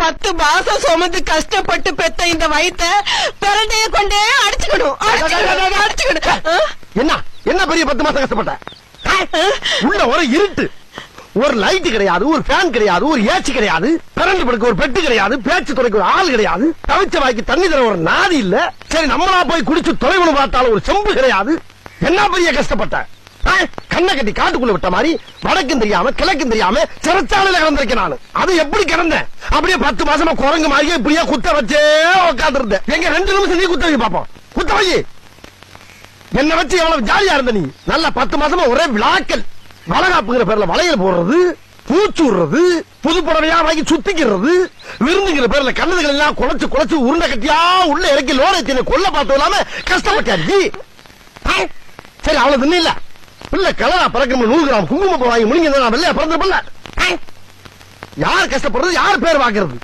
10 மாசம் சுமந்து கஷ்டப்பட்டு பெத்த இந்த வயித்த பிரண்டைய கொண்டே அடிச்சுக்கணும். என்ன என்ன பெரிய 10 மாசம் கஷ்டப்பட்ட? உள்ள ஒரு இருட்டு, ஒரு லைட் கிடையாது, ஒரு ஃபேன் கிடையாது, ஒரு ஏசி கிடையாது, கரண்ட் படுக்க ஒரு பெட்டு கிடையாது, பேச்சு துறைக்கு ஒரு ஆள் கிடையாது, தவிச்ச வாய்க்கு தண்ணி தர ஒரு நாதி இல்ல. சரி நம்மளா போய் குடிச்சு தொலைவனு பார்த்தாலும் ஒரு செம்பு கிடையாது. என்ன பெரிய கஷ்டப்பட்ட? கண்ணை கட்டி காட்டுக்குள்ள விட்ட மாதிரி வடக்கும் தெரியாம கிழக்கும் தெரியாம சிறைச்சாலையில கிடந்திருக்கேன் நானு. அது எப்படி கிடந்தேன்? அப்படியே 10 மாசமா குரங்கு மாதிரி இப்படியே குத்த வச்சே உட்கார்ந்து இருந்தேன். எங்க 2 நிமிஷம் நீ குத்த வை பாப்போம். குத்த வை. என்ன வச்சு எவ்வளவு ஜாலியா இருந்த நீ? நல்ல 10 மாசமா ஒரே விழாக்கள். வளகாப்புங்கிற பேர்ல வளையல் போடுறது, பூச்சு விடுறது, புது புடவையா வாங்கி சுத்திக்கிறது, விருந்துங்கிற பேர்ல கண்ணதுகள் எல்லாம் குறைச்சு குறைச்சு உருண்டை கட்டியா உள்ள இறக்கி லோரை கொல்ல பார்த்து இல்லாம கஷ்டப்பட்டாச்சு. சரி அவ்வளவு தின்னு இல்ல இல்ல கலரா பறக்க 100 கிராம் குங்குமம் வாங்கி முழுங்க வெள்ளையா பிறந்திருப்பல. யார் கஷ்டப்படுறது, யார் பேர் வாக்குறது?